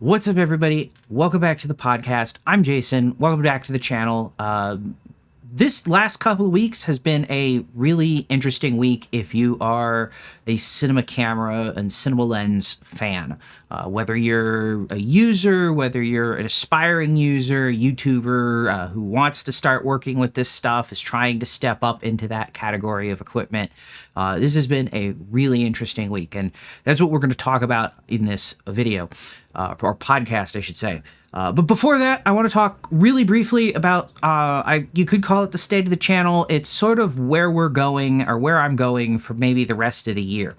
What's up, everybody? Welcome back to the podcast. I'm Jason. Welcome back to the channel. This last couple of weeks has been a really interesting week if you are a cinema camera and cinema lens fan. Whether you're a user, whether you're an aspiring user, YouTuber who wants to start working with this stuff, is trying to step up into that category of equipment. This has been a really interesting week, and that's what we're going to talk about in this video, or podcast, I should say. But before that, I want to talk really briefly about, you could call it the state of the channel. It's sort of where we're going, or where I'm going for maybe the rest of the year.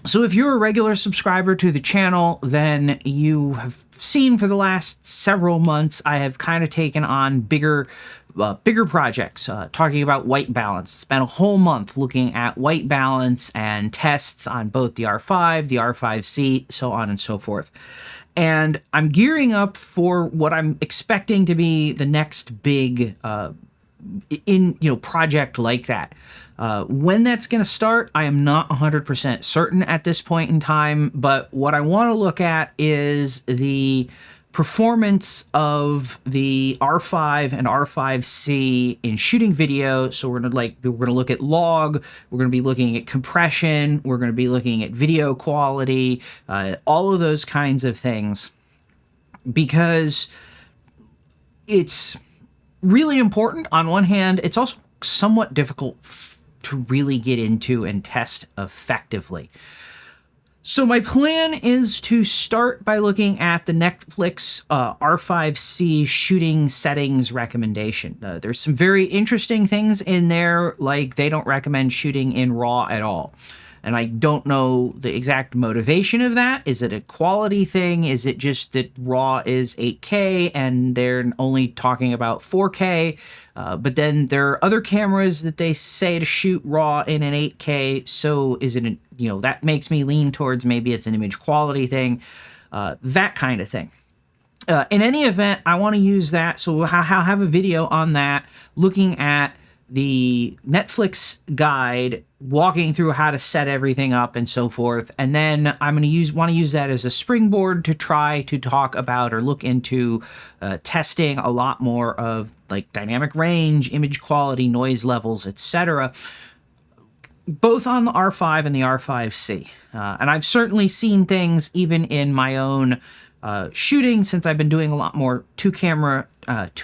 So if you're a regular subscriber to the channel, then you have seen for the last several months, I have kind of taken on bigger projects, talking about white balance. Spent a whole month looking at white balance and tests on both the R5, the R5C, so on and so forth. And I'm gearing up for what I'm expecting to be the next big project like that. When that's going to start, I am not 100% certain at this point in time, but what I want to look at is the performance of the R5 and R5C in shooting video. So we're going to look at log, we're going to be looking at compression, we're going to be looking at video quality, all of those kinds of things, because it's really important. On one hand, it's also somewhat difficult to really get into and test effectively. So my plan is to start by looking at the Netflix R5C shooting settings recommendation. There's some very interesting things in there, like they don't recommend shooting in RAW at all. And I don't know the exact motivation of that. Is it a quality thing? Is it just that RAW is 8K and they're only talking about 4K? But then there are other cameras that they say to shoot RAW in an 8K. So is it, that makes me lean towards maybe it's an image quality thing, that kind of thing. In any event, I want to use that. So I'll have a video on that, looking at the Netflix guide, walking through how to set everything up and so forth. And then I'm going to want to use that as a springboard to try to talk about or look into testing a lot more of like dynamic range, image quality, noise levels, etc., both on the R5 and the R5C. And I've certainly seen things even in my own shooting, since I've been doing a lot more two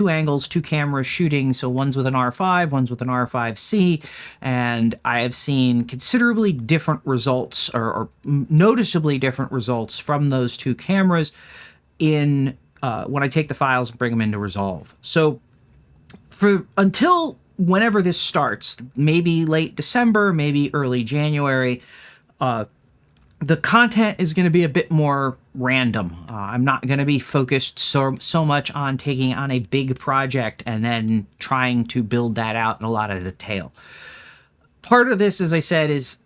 angles, two camera shooting. So one's with an R5, one's with an R5C, and I have seen considerably different results, or noticeably different results from those two cameras in when I take the files and bring them into Resolve. So until whenever this starts, maybe late December, maybe early January, the content is going to be a bit more random. I'm not going to be focused so much on taking on a big project and then trying to build that out in a lot of detail. Part of this, as I said, is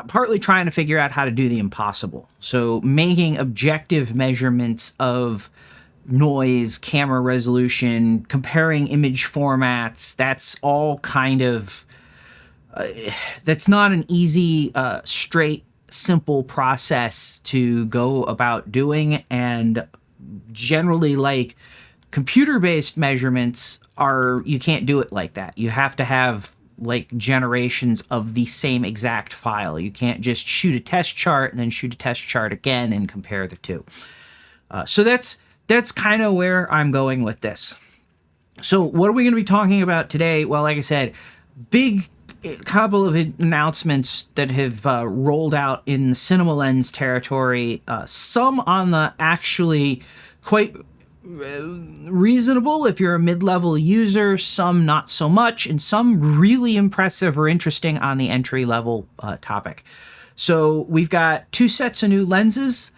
partly trying to figure out how to do the impossible. So making objective measurements of noise, camera resolution, comparing image formats, that's all kind of, that's not an easy, straight, simple process to go about doing. And generally, like, computer-based measurements you can't do it like that. You have to have like generations of the same exact file. You can't just shoot a test chart and then shoot a test chart again and compare the two. So that's kind of where I'm going with this. So what are we going to be talking about today? Well, like I said, big couple of announcements that have rolled out in the cinema lens territory. Some on the actually quite reasonable if you're a mid-level user, some not so much, and some really impressive or interesting on the entry-level topic. So we've got two sets of new lenses.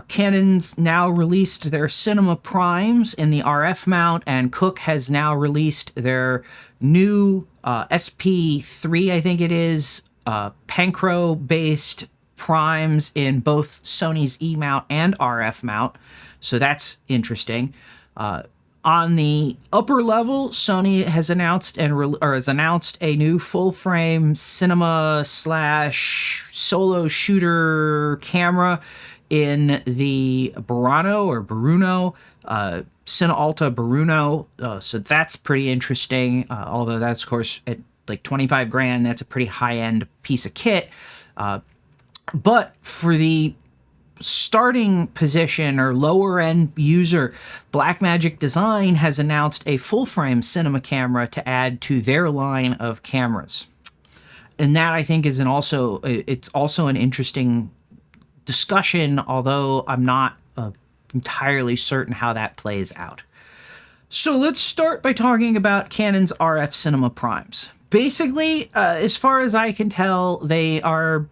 Canon's now released their Cinema Primes in the RF mount, and Cooke has now released their new SP3, I think it is, Pancro-based primes in both Sony's E mount and RF mount. So that's interesting. On the upper level, Sony has announced a new full-frame cinema / solo shooter camera in the Burano, CineAlta Burano. So that's pretty interesting. Although that's, of course, at like 25 grand, that's a pretty high-end piece of kit. But for the starting position or lower end user, Blackmagic Design has announced a full frame cinema camera to add to their line of cameras. And that, I think, is it's also an interesting discussion, although I'm not entirely certain how that plays out. So let's start by talking about Canon's RF cinema primes. Basically, as far as I can tell, they are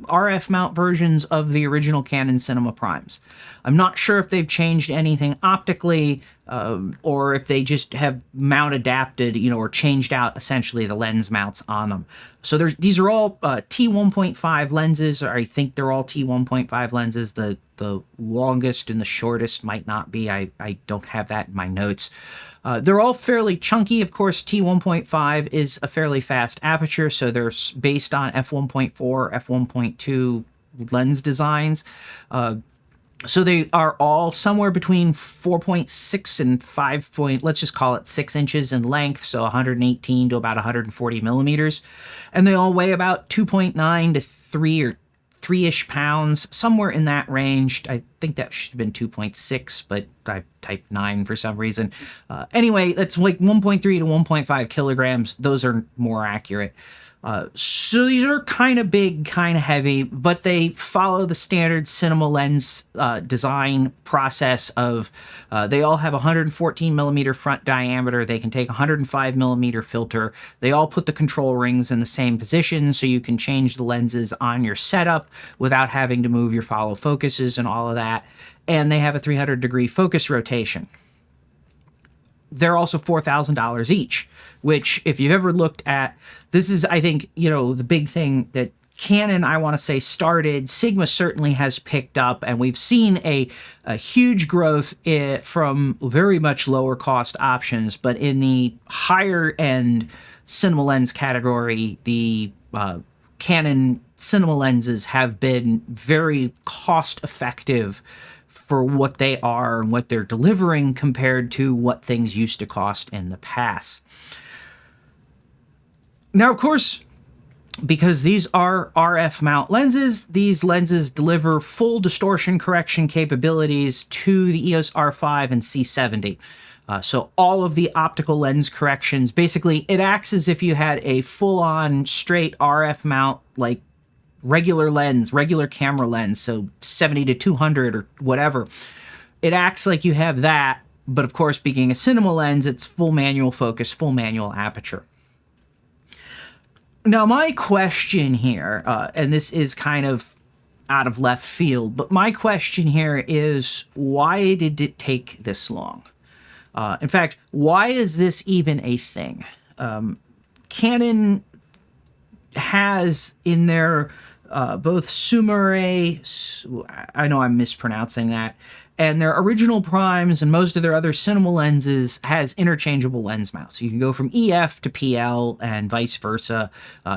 RF mount versions of the original Canon cinema primes. I'm not sure if they've changed anything optically, or if they just have mount adapted, or changed out essentially the lens mounts on them. So these are all T1.5 lenses, or I think they're all T1.5 lenses. The longest and the shortest might not be. I don't have that in my notes. They're all fairly chunky. Of course, T1.5 is a fairly fast aperture, so they're based on f1.4, f1.2 lens designs. So they are all somewhere between 4.6 and 5 let's just call it 6 inches in length, so 118 to about 140 millimeters. And they all weigh about 2.9 to 3 or 3-ish pounds, somewhere in that range. I think that should have been 2.6, but I typed 9 for some reason. Anyway, that's like 1.3 to 1.5 kilograms. Those are more accurate. So these are kind of big, kind of heavy, but they follow the standard cinema lens design process of they all have 114 millimeter front diameter. They can take 105 millimeter filter. They all put the control rings in the same position, so you can change the lenses on your setup without having to move your follow focuses and all of that. And they have a 300-degree focus rotation. They're also $4,000 each, which, if you've ever looked at, this is, I think, the big thing that Canon, I want to say, started. Sigma certainly has picked up, and we've seen a huge growth from very much lower cost options. But in the higher end cinema lens category, the Canon cinema lenses have been very cost effective for what they are and what they're delivering compared to what things used to cost in the past. Now, of course, because these are RF mount lenses, these lenses deliver full distortion correction capabilities to the EOS R5 and C70. So all of the optical lens corrections, basically, it acts as if you had a full-on straight RF mount, like regular lens, regular camera lens, so 70 to 200 or whatever. It acts like you have that, but of course, being a cinema lens, it's full manual focus, full manual aperture. Now, my question here, and this is kind of out of left field, but my question here is, why did it take this long? In fact, why is this even a thing? Canon has in their both Sumire, I know I'm mispronouncing that, and their original primes and most of their other cinema lenses has interchangeable lens mounts. So you can go from EF to PL and vice versa.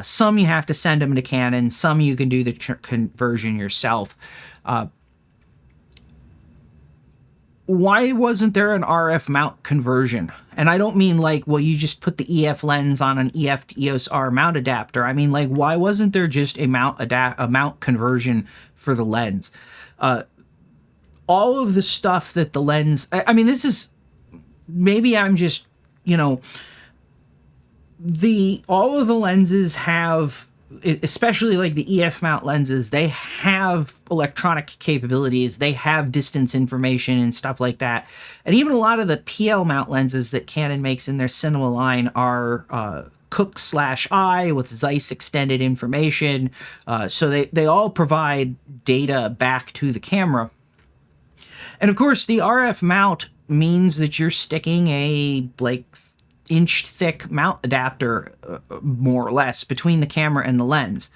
Some you have to send them to Canon, some you can do the conversion yourself. Why wasn't there an RF mount conversion? And I don't mean like, well, you just put the EF lens on an EF to EOS R mount adapter. I mean, like, why wasn't there just a mount conversion for the lens? All of the stuff that the lens, I mean, this is, maybe I'm just, all of the lenses have, especially like the EF mount lenses, they have electronic capabilities, they have distance information and stuff like that. And even a lot of the PL mount lenses that Canon makes in their cinema line are Cooke/I with Zeiss extended information. So they all provide data back to the camera. And of course, the RF mount means that you're sticking a inch thick mount adapter, more or less, between the camera and the lens.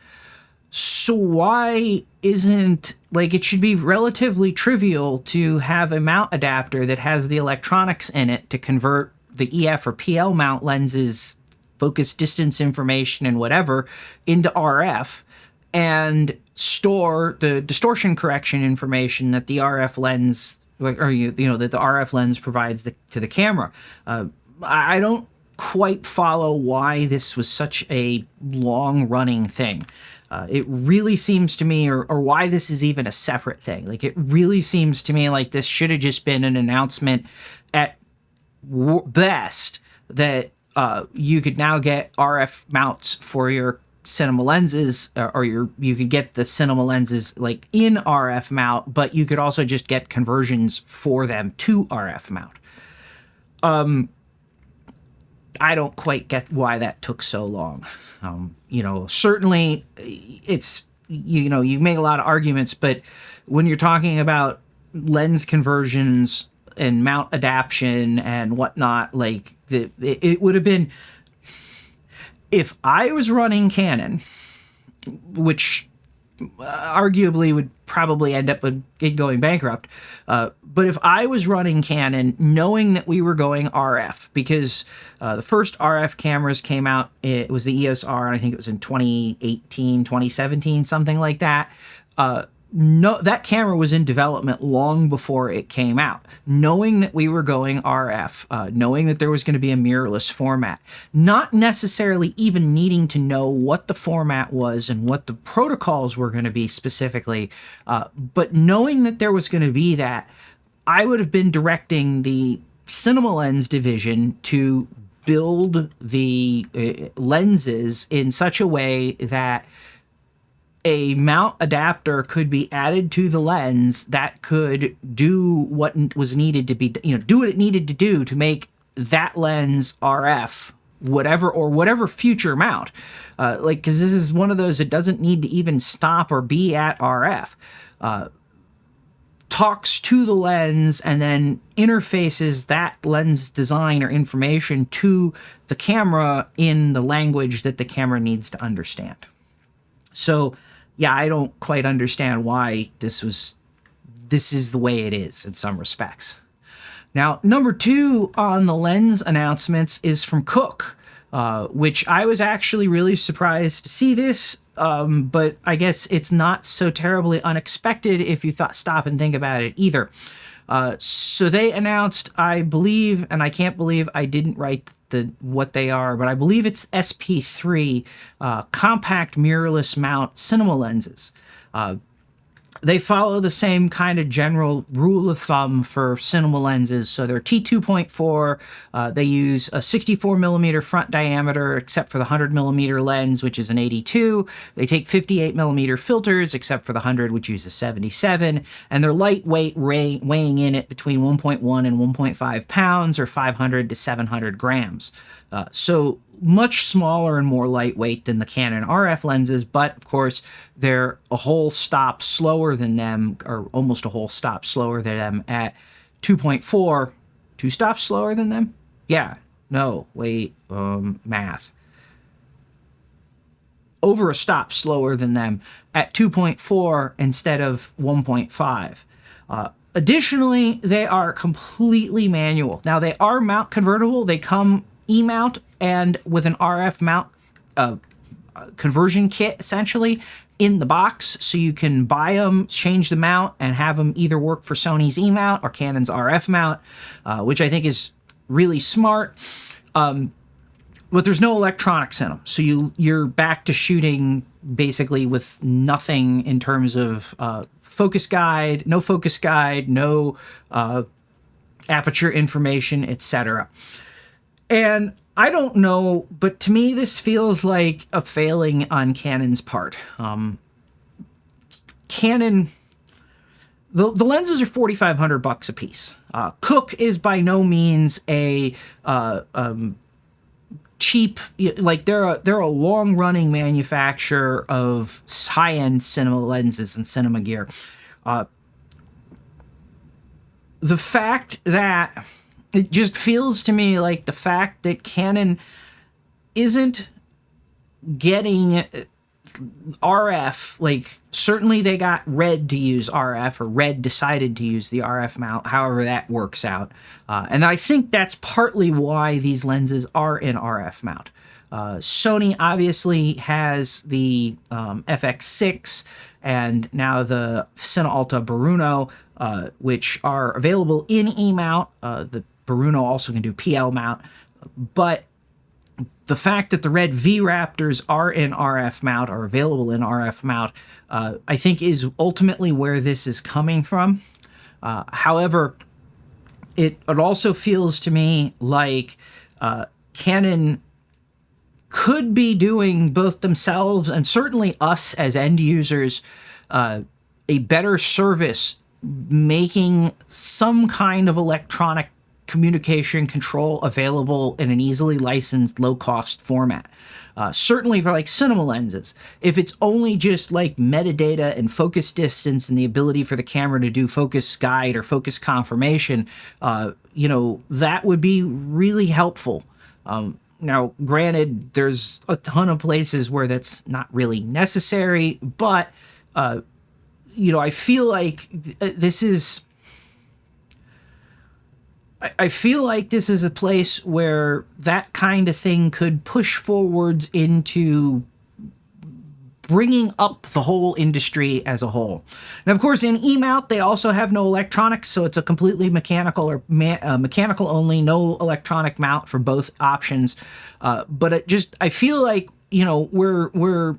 So why isn't, it should be relatively trivial to have a mount adapter that has the electronics in it to convert the EF or PL mount lenses, focus distance information and whatever, into RF. And store the distortion correction information that the RF lens, that the RF lens provides to the camera. I don't quite follow why this was such a long-running thing. It really seems to me, or why this is even a separate thing. Like, it really seems to me like this should have just been an announcement at best that you could now get RF mounts for your cinema lenses, or you could get the cinema lenses like in RF mount, but you could also just get conversions for them to RF mount. I don't quite get why that took so long. Certainly it's, you make a lot of arguments, but when you're talking about lens conversions and mount adaptation and whatnot, like it would have been, if I was running Canon, which arguably would probably end up with it going bankrupt. But if I was running Canon, knowing that we were going RF, because the first RF cameras came out, it was the EOS R, and I think it was in 2018, 2017, something like that. No, that camera was in development long before it came out. Knowing that we were going RF, knowing that there was going to be a mirrorless format, not necessarily even needing to know what the format was and what the protocols were going to be specifically, but knowing that there was going to be that, I would have been directing the cinema lens division to build the lenses in such a way that a mount adapter could be added to the lens that could do what was needed to be, do what it needed to do to make that lens RF, whatever future mount. Because this is one of those that doesn't need to even stop or be at RF. Talks to the lens and then interfaces that lens design or information to the camera in the language that the camera needs to understand. So, yeah, I don't quite understand why this is the way it is in some respects. Now, number 2 on the lens announcements is from Cooke, which I was actually really surprised to see this, but I guess it's not so terribly unexpected if you stop and think about it either. So they announced, I believe, and I can't believe I didn't write what they are, but I believe it's SP3 compact mirrorless mount cinema lenses. They follow the same kind of general rule of thumb for cinema lenses. So they're T2.4. They use a 64 millimeter front diameter, except for the 100 millimeter lens, which is an 82. They take 58 millimeter filters, except for the 100, which uses 77. And they're lightweight, weighing in at between 1.1 and 1.5 pounds, or 500 to 700 grams. So much smaller and more lightweight than the Canon RF lenses, but of course they're a whole stop slower than them, or almost a whole stop slower than them at 2.4. 2 stops slower than them? Yeah, no, wait, math. Over a stop slower than them at 2.4 instead of 1.5. Additionally, they are completely manual. Now, they are mount convertible. They come E-mount and with an RF mount conversion kit, essentially, in the box. So you can buy them, change the mount, and have them either work for Sony's E-mount or Canon's RF mount, which I think is really smart. But there's no electronics in them. So you're back to shooting basically with nothing in terms of focus guide, no aperture information, etc. And I don't know, but to me this feels like a failing on Canon's part. Canon, the lenses are $4,500 a piece. Cooke is by no means a cheap, like they're a long-running manufacturer of high-end cinema lenses and cinema gear. The fact that it just feels to me like the fact that Canon isn't getting RF, like certainly they got Red to use RF, or Red decided to use the RF mount, however that works out. And I think that's partly why these lenses are in RF mount. Sony obviously has the FX6 and now the CineAlta Burano, which are available in E-mount. The Burano also can do PL mount, but the fact that the red V Raptors are in RF mount, are available in RF mount, I think is ultimately where this is coming from. However, it also feels to me like Canon could be doing both themselves and certainly us as end users a better service, making some kind of electronic communication control available in an easily licensed, low-cost format. Certainly for like cinema lenses. If it's only just like metadata and focus distance and the ability for the camera to do focus guide or focus confirmation, you know, that would be really helpful. Now, granted, there's a ton of places where that's not really necessary, but, you know, I feel like this is... I feel like this is a place where that kind of thing could push forwards into bringing up the whole industry as a whole. And of course, in E-mount, they also have no electronics, so it's a completely mechanical or mechanical only, no electronic mount for both options. But I feel like, you know, we're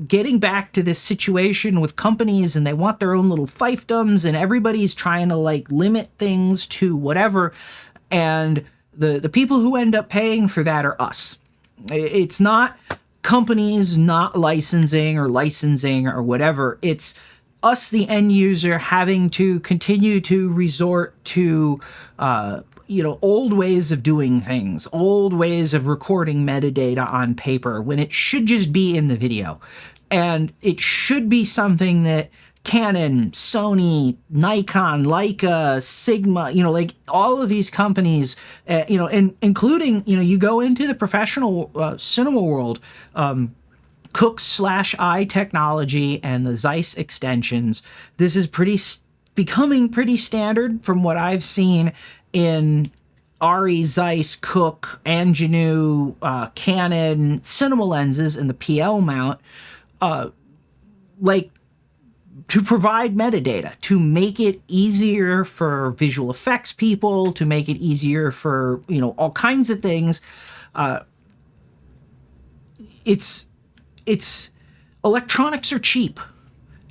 getting back to this situation with companies and they want their own little fiefdoms and everybody's trying to like limit things to whatever. And the people who end up paying for that are us. It's not companies not licensing or whatever. It's us, the end user, having to continue to resort to, you know, old ways of doing things, old ways of recording metadata on paper when it should just be in the video. And it should be something that Canon, Sony, Nikon, Leica, Sigma, you know, like all of these companies, you know, and including, you know, you go into the professional cinema world, Cooke/I technology and the Zeiss extensions. This is becoming pretty standard from what I've seen in RE, Zeiss, Cooke, Angenieux, Canon cinema lenses and the PL mount, like to provide metadata, to make it easier for visual effects people, to make it easier for, you know, all kinds of things. It's electronics are cheap,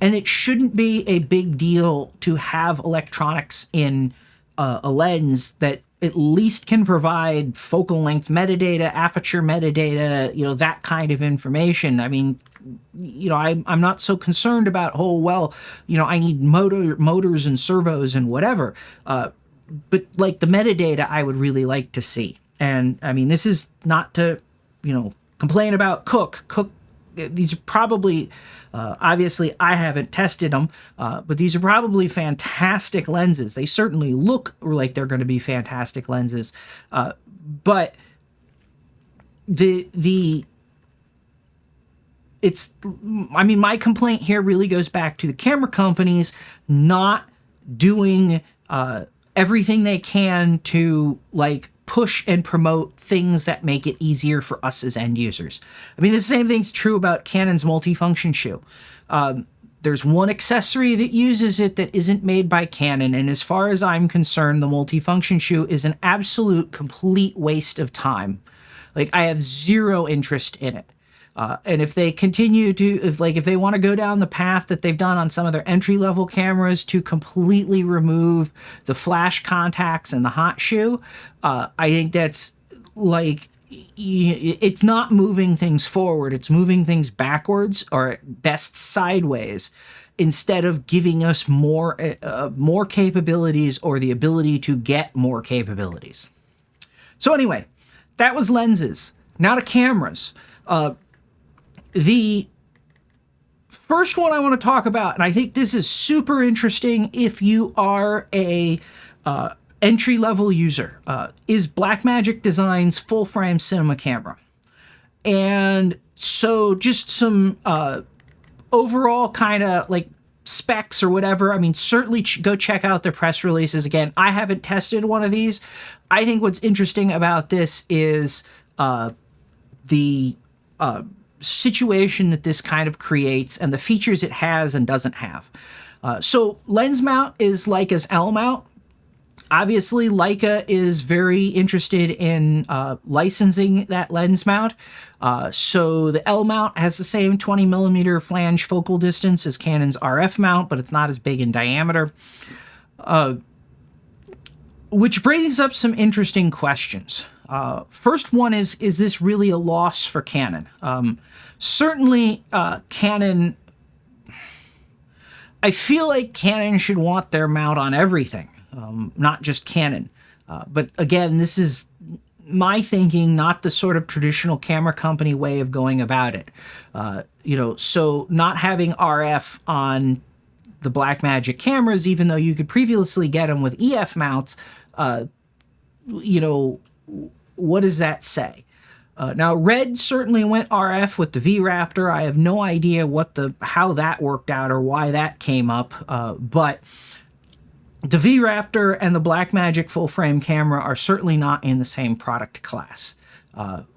and it shouldn't be a big deal to have electronics in a lens that at least can provide focal length metadata, aperture metadata, you know, that kind of information. I mean, you know, I'm not so concerned about, oh, well, you know, I need motors and servos and whatever. But like the metadata I would really like to see. And I mean, this is not to, you know, complain about Cooke. Cooke, these are probably, obviously I haven't tested them, but these are probably fantastic lenses. They certainly look like they're going to be fantastic lenses. But I mean, my complaint here really goes back to the camera companies not doing everything they can to like push and promote things that make it easier for us as end users. I mean, the same thing's true about Canon's multifunction shoe. There's one accessory that uses it that isn't made by Canon, and as far as I'm concerned, the multifunction shoe is an absolute complete waste of time. Like, I have zero interest in it. And if they continue to, if they want to go down the path that they've done on some of their entry-level cameras to completely remove the flash contacts and the hot shoe, I think that's like, it's not moving things forward. It's moving things backwards, or at best sideways, instead of giving us more capabilities or the ability to get more capabilities. So anyway, that was lenses. Now to cameras. The first one I want to talk about, and I think this is super interesting if you are a entry-level user, is Blackmagic Design's full-frame cinema camera. And so just some overall kind of like specs or whatever. I mean, certainly go check out their press releases. Again, I haven't tested one of these. I think what's interesting about this is the situation that this kind of creates and the features it has and doesn't have. So lens mount is Leica's L mount. Obviously, Leica is very interested in licensing that lens mount. So the L mount has the same 20mm flange focal distance as Canon's RF mount, but it's not as big in diameter. Which brings up some interesting questions. First one is this really a loss for Canon? Certainly, Canon... I feel like Canon should want their mount on everything. Not just Canon. But again, this is my thinking, not the sort of traditional camera company way of going about it. So not having RF on the Blackmagic cameras, even though you could previously get them with EF mounts, what does that say? Now, Red certainly went RF with the V-Raptor. I have no idea how that worked out or why that came up, but the V-Raptor and the Blackmagic full-frame camera are certainly not in the same product class,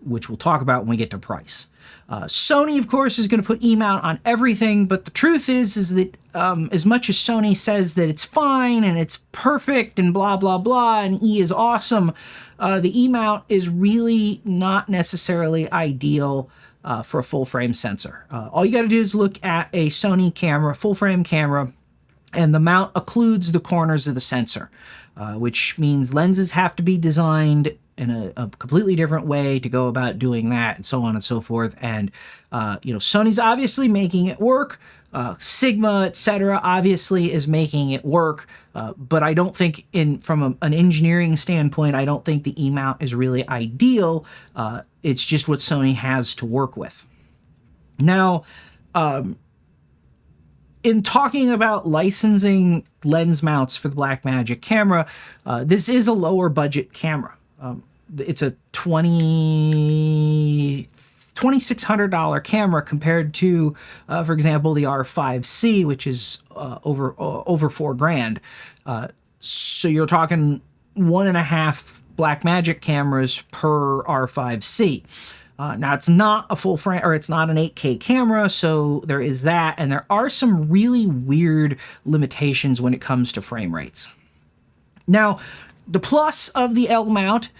which we'll talk about when we get to price. Sony, of course, is going to put E-mount on everything, but the truth is that as much as Sony says that it's fine and it's perfect and blah, blah, blah, and E is awesome, the E-mount is really not necessarily ideal for a full-frame sensor. All you got to do is look at a Sony camera, full-frame camera, and the mount occludes the corners of the sensor, which means lenses have to be designed in a completely different way to go about doing that, and so on and so forth. And Sony's obviously making it work. Sigma, etc., obviously is making it work. But I don't think, from an engineering standpoint, I don't think the E-mount is really ideal. It's just what Sony has to work with. Now, in talking about licensing lens mounts for the Blackmagic camera, this is a lower budget camera. It's a $2,600 camera compared to, for example, the R5C, which is over $4,000. So you're talking 1.5 Blackmagic cameras per R5C. Now, it's not a full frame, or it's not an 8K camera, so there is that, and there are some really weird limitations when it comes to frame rates. Now, the plus of the L mount,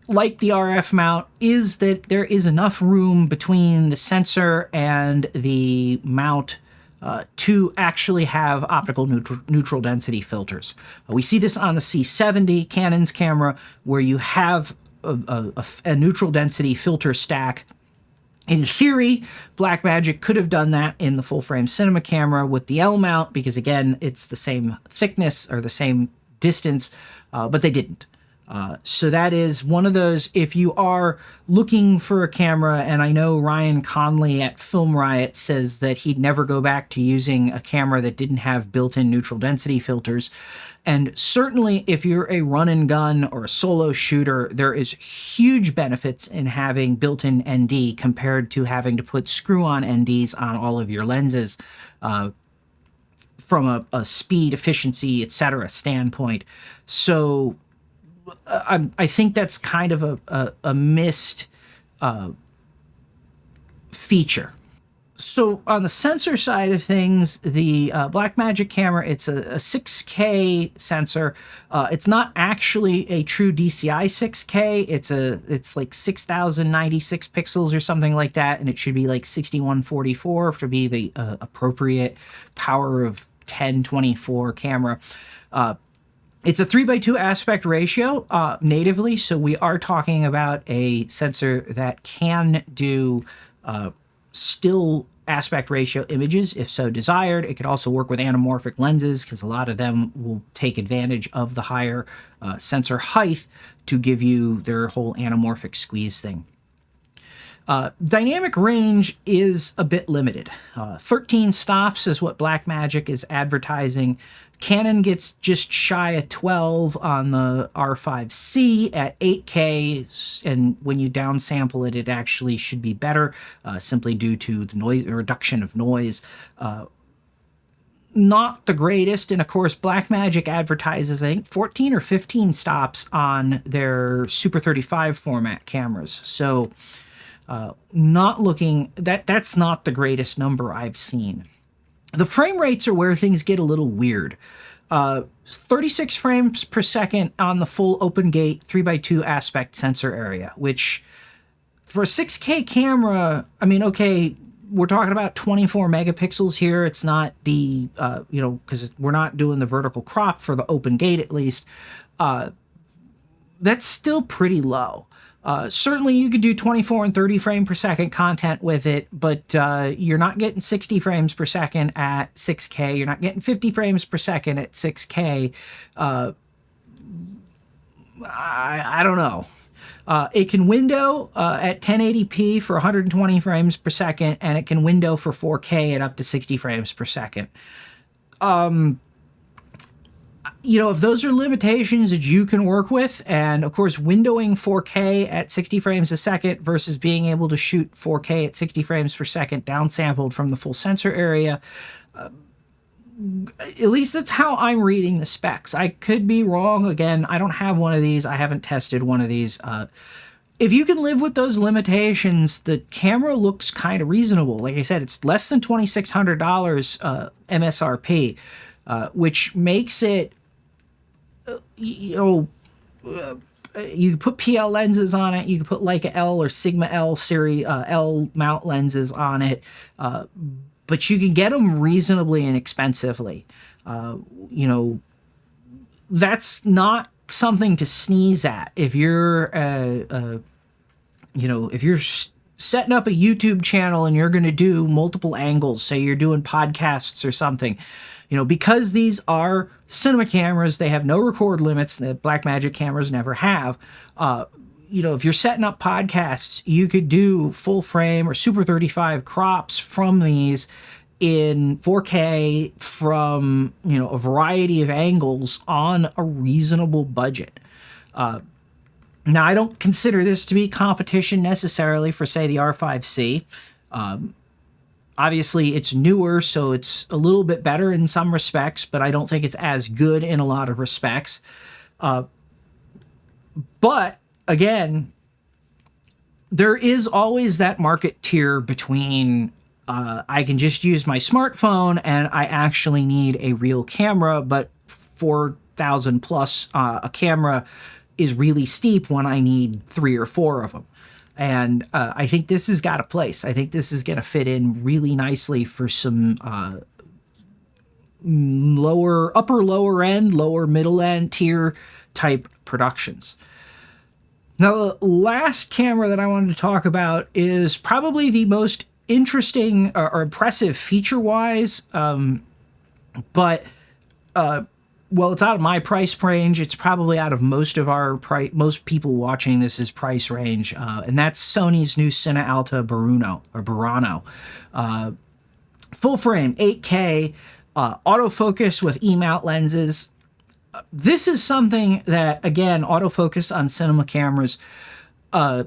like the RF mount, is that there is enough room between the sensor and the mount to actually have optical neutral density filters. We see this on the C70, Canon's camera, where you have a neutral density filter stack. In theory, Blackmagic could have done that in the full-frame cinema camera with the L mount, because again, it's the same thickness or the same distance, but they didn't. So that is one of those, if you are looking for a camera, and I know Ryan Conley at Film Riot says that he'd never go back to using a camera that didn't have built-in neutral density filters. And certainly if you're a run and gun or a solo shooter, there is huge benefits in having built-in ND compared to having to put screw-on NDs on all of your lenses from a speed, efficiency, etc. standpoint. So I think that's kind of a missed feature. So on the sensor side of things, the Blackmagic camera, it's a 6K sensor. It's not actually a true DCI 6K. It's like 6,096 pixels or something like that, and it should be like 6144 to be the appropriate power of 1024 camera. It's a 3:2 aspect ratio natively, so we are talking about a sensor that can do still aspect ratio images if so desired. It could also work with anamorphic lenses, because a lot of them will take advantage of the higher sensor height to give you their whole anamorphic squeeze thing. Dynamic range is a bit limited. 13 stops is what Blackmagic is advertising. Canon gets just shy of 12 on the R5C at 8K, and when you downsample it, it actually should be better, simply due to the noise, reduction of noise. Not the greatest, and of course Blackmagic advertises, I think, 14 or 15 stops on their Super 35 format cameras. So Not looking, that's not the greatest number I've seen. The frame rates are where things get a little weird. 36 frames per second on the full open gate 3x2 aspect sensor area, which for a 6K camera, I mean, okay, we're talking about 24 megapixels here. It's not the, because we're not doing the vertical crop for the open gate at least. That's still pretty low. Certainly you could do 24 and 30 frame per second content with it, but you're not getting 60 frames per second at 6K. You're not getting 50 frames per second at 6K. I don't know. It can window at 1080p for 120 frames per second, and it can window for 4K at up to 60 frames per second. If those are limitations that you can work with, and of course windowing 4K at 60 frames a second versus being able to shoot 4K at 60 frames per second downsampled from the full sensor area, at least that's how I'm reading the specs. I could be wrong. Again, I don't have one of these. I haven't tested one of these. If you can live with those limitations, the camera looks kind of reasonable. Like I said, it's less than $2,600 MSRP, which makes it, you can put PL lenses on it. You can put Leica L or Sigma L series L mount lenses on it. But you can get them reasonably inexpensively. That's not something to sneeze at. If you're, if you're setting up a YouTube channel and you're going to do multiple angles, say you're doing podcasts or something, because these are cinema cameras, they have no record limits that Blackmagic cameras never have. If you're setting up podcasts, you could do full frame or Super 35 crops from these in 4K from, a variety of angles on a reasonable budget. Now, I don't consider this to be competition necessarily for, say, the R5C. Obviously, it's newer, so it's a little bit better in some respects, but I don't think it's as good in a lot of respects. But again, there is always that market tier between I can just use my smartphone and I actually need a real camera, but 4,000 plus a camera is really steep when I need 3 or 4 of them. And I think this has got a place. I think this is going to fit in really nicely for some upper lower end, lower middle end tier type productions. Now, the last camera that I wanted to talk about is probably the most interesting or impressive feature-wise, but it's out of my price range. It's probably out of most people watching this price range, and that's Sony's new CineAlta Burano. Full frame, 8K, autofocus with E-mount lenses. This is something that, again, autofocus on cinema cameras, I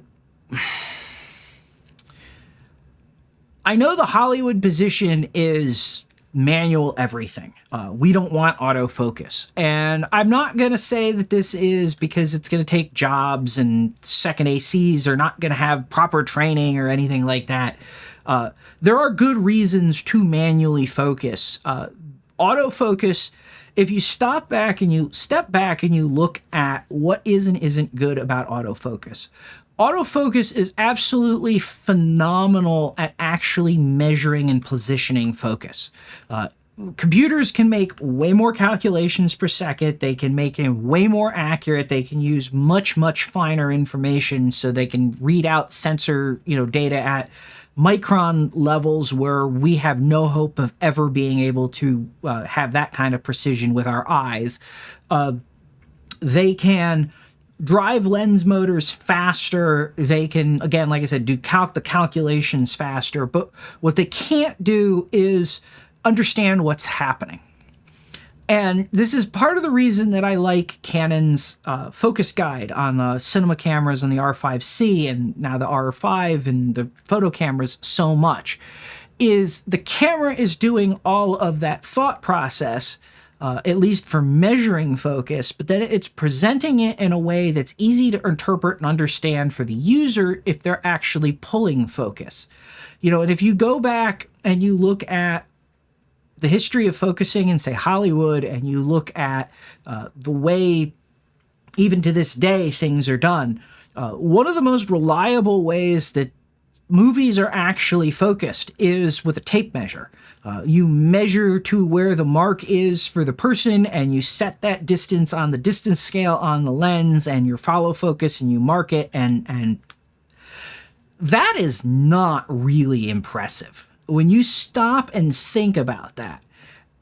know the Hollywood position is manual everything. We don't want autofocus. And I'm not going to say that this is because it's going to take jobs and second ACs are not going to have proper training or anything like that. There are good reasons to manually focus. Autofocus, if you step back and you look at what is and isn't good about autofocus. Autofocus is absolutely phenomenal at actually measuring and positioning focus. Computers can make way more calculations per second. They can make it way more accurate. They can use much, much finer information so they can read out sensor, data at micron levels where we have no hope of ever being able to have that kind of precision with our eyes. They can drive lens motors faster. They can, again, like I said, do the calculations faster. But what they can't do is understand what's happening. And this is part of the reason that I like Canon's focus guide on the cinema cameras and the R5C and now the R5 and the photo cameras so much, is the camera is doing all of that thought process at least for measuring focus, but then it's presenting it in a way that's easy to interpret and understand for the user if they're actually pulling focus. And if you go back and you look at the history of focusing in, say, Hollywood, and you look at the way, even to this day, things are done, one of the most reliable ways that movies are actually focused is with a tape measure. You measure to where the mark is for the person, and you set that distance on the distance scale on the lens, and you follow focus and you mark it, and that is not really impressive when you stop and think about that.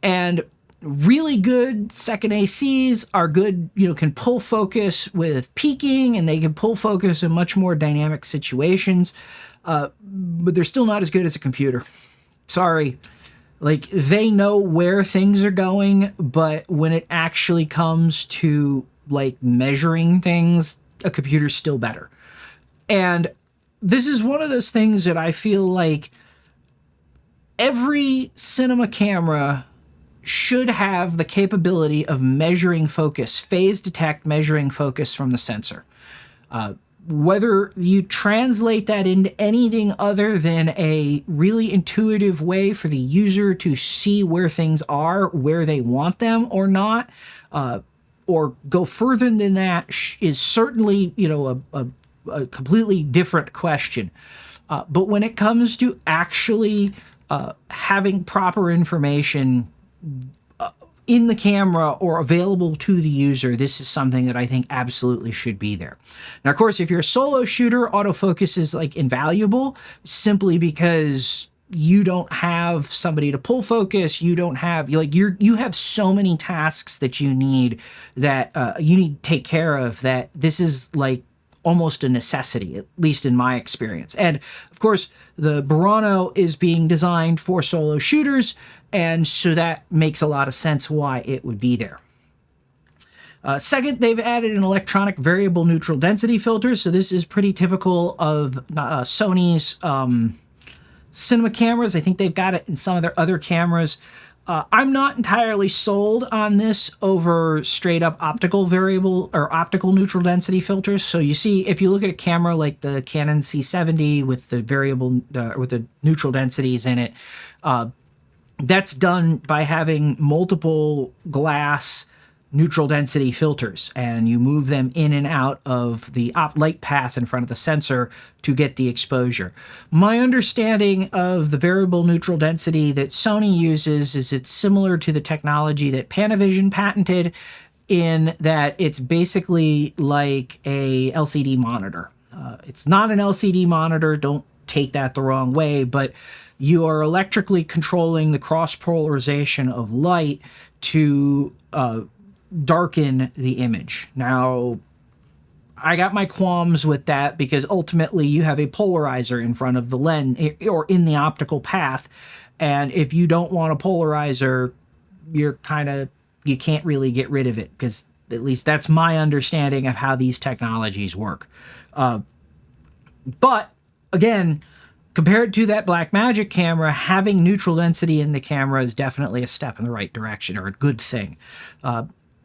And really good second ACs are good, can pull focus with peaking, and they can pull focus in much more dynamic situations, but they're still not as good as a computer. Sorry. Like, they know where things are going, but when it actually comes to, like, measuring things, a computer's still better. And this is one of those things that I feel like every cinema camera should have the capability of measuring focus, phase detect measuring focus from the sensor. Whether you translate that into anything other than a really intuitive way for the user to see where things are, where they want them or not, or go further than that is certainly, a completely different question. But when it comes to actually having proper information in the camera or available to the user, this is something that I think absolutely should be there. Now, of course, if you're a solo shooter, autofocus is like invaluable simply because you don't have somebody to pull focus. You don't have, you have so many tasks that you need to take care of, that this is like almost a necessity, at least in my experience. And of course, the Burano is being designed for solo shooters, and so that makes a lot of sense why it would be there. Second, they've added an electronic variable neutral density filter. So this is pretty typical of Sony's cinema cameras. I think they've got it in some of their other cameras. I'm not entirely sold on this over straight up optical variable or optical neutral density filters. So you see, if you look at a camera like the Canon C70 with the variable, with the neutral densities in it, that's done by having multiple glass neutral density filters, and you move them in and out of the light path in front of the sensor to get the exposure. My understanding of the variable neutral density that Sony uses is it's similar to the technology that Panavision patented, in that it's basically like a LCD monitor. It's not an LCD monitor, don't take that the wrong way, but you are electrically controlling the cross polarization of light to darken the image. Now, I got my qualms with that because ultimately you have a polarizer in front of the lens or in the optical path, and if you don't want a polarizer, you can't really get rid of it, because at least that's my understanding of how these technologies work. But again, compared to that Blackmagic camera, having neutral density in the camera is definitely a step in the right direction, or a good thing.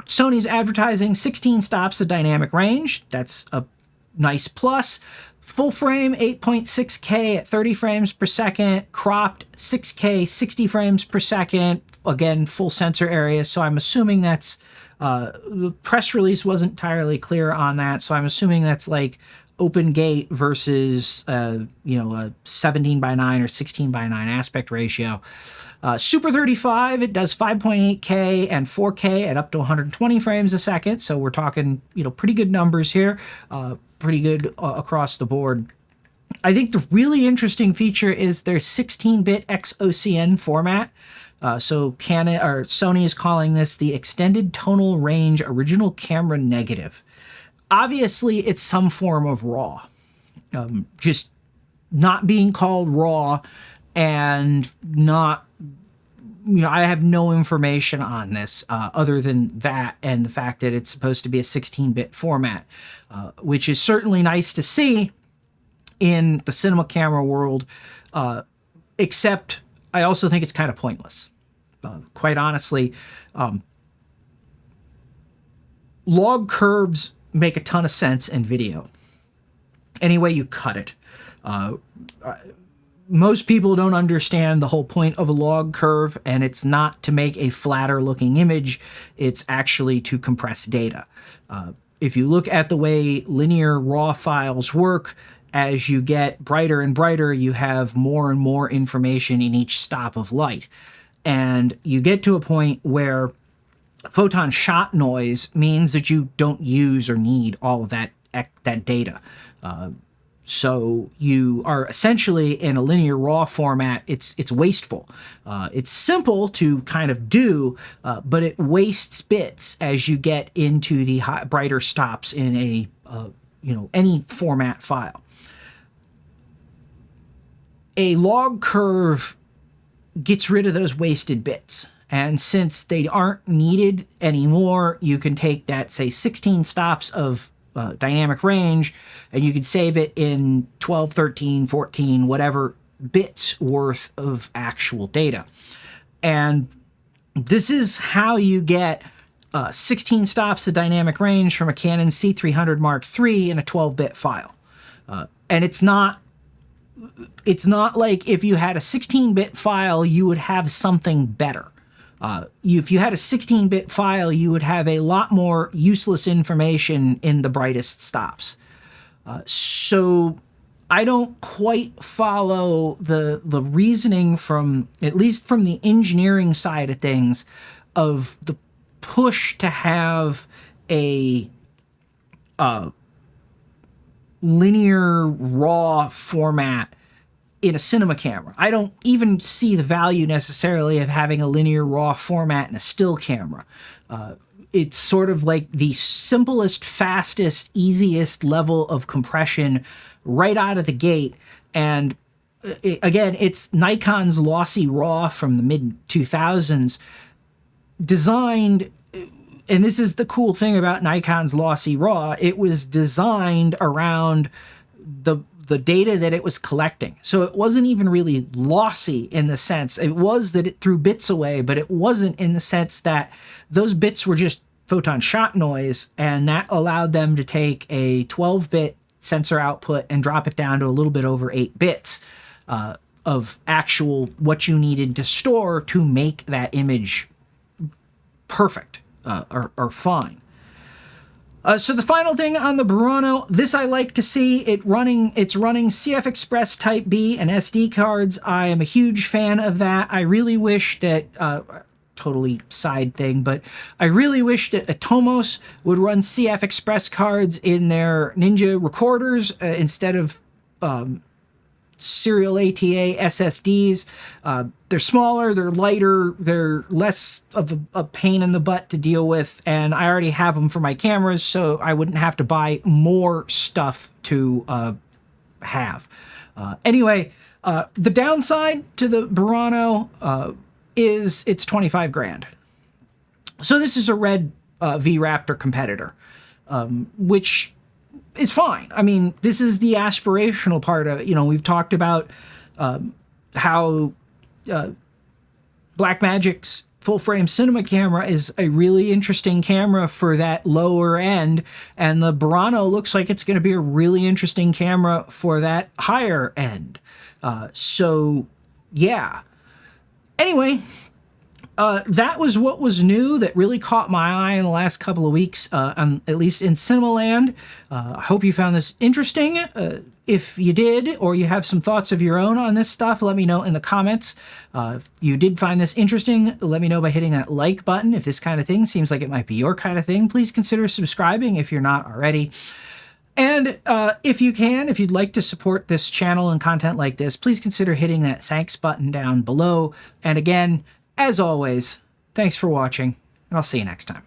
Sony's advertising 16 stops of dynamic range. That's a nice plus. Full frame 8.6K at 30 frames per second, cropped 6K 60 frames per second. Again, full sensor area. So I'm assuming that's the press release wasn't entirely clear on that. So I'm assuming that's like open gate versus a 17:9 or 16:9 aspect ratio. Super 35, it does 5.8K and 4K at up to 120 frames a second. So we're talking, pretty good numbers here. Pretty good across the board. I think the really interesting feature is their 16-bit XOCN format. So Canon or Sony is calling this the Extended Tonal Range Original Camera Negative. Obviously, it's some form of RAW. Just not being called RAW, and not, I have no information on this other than that and the fact that it's supposed to be a 16-bit format, which is certainly nice to see in the cinema camera world, except I also think it's kind of pointless. Quite honestly, log curves make a ton of sense in video. Any way you cut it. Most people don't understand the whole point of a log curve, and it's not to make a flatter looking image. It's actually to compress data. If you look at the way linear raw files work, as you get brighter and brighter, you have more and more information in each stop of light. And you get to a point where photon shot noise means that you don't use or need all of that data. So you are essentially in a linear raw format. It's wasteful. It's simple to kind of do, but it wastes bits as you get into the brighter stops in a any format file. A log curve gets rid of those wasted bits. And since they aren't needed anymore, you can take that, say, 16 stops of dynamic range, and you can save it in 12, 13, 14, whatever bits worth of actual data. And this is how you get 16 stops of dynamic range from a Canon C300 Mark III in a 12-bit file. And it's not like if you had a 16-bit file, you would have something better. If you had a 16-bit file, you would have a lot more useless information in the brightest stops. So I don't quite follow the reasoning from, at least from the engineering side of things, of the push to have a linear raw format in a cinema camera. I don't even see the value necessarily of having a linear raw format in a still camera. It's sort of like the simplest, fastest, easiest level of compression right out of the gate. And again, it's Nikon's lossy raw from the mid-2000s, designed, and this is the cool thing about Nikon's lossy raw, it was designed around the data that it was collecting. So it wasn't even really lossy in the sense, it was that it threw bits away, but it wasn't in the sense that those bits were just photon shot noise, and that allowed them to take a 12-bit sensor output and drop it down to a little bit over 8 bits of actual what you needed to store to make that image perfect or fine. So the final thing on the Burano, this I like to see, it's running CF Express Type B and SD cards. I am a huge fan of that. I really wish that, totally side thing, but I really wish that Atomos would run CF Express cards in their Ninja recorders instead of CineAlta SSDs. They're smaller, they're lighter, they're less of a pain in the butt to deal with, and I already have them for my cameras, so I wouldn't have to buy more stuff to have. Anyway, the downside to the Burano is it's 25 grand. So this is a red V-Raptor competitor, which is fine. I mean, this is the aspirational part of it. You know, we've talked about how Blackmagic's full-frame cinema camera is a really interesting camera for that lower end, and the Burano looks like it's going to be a really interesting camera for that higher end. So, yeah. Anyway, that was what was new that really caught my eye in the last couple of weeks, at least in cinema land. I hope you found this interesting. If you did, or you have some thoughts of your own on this stuff, let me know in the comments. If you did find this interesting, let me know by hitting that like button. If this kind of thing seems like it might be your kind of thing, please consider subscribing if you're not already. And if you'd like to support this channel and content like this, please consider hitting that thanks button down below. And again, as always, thanks for watching, and I'll see you next time.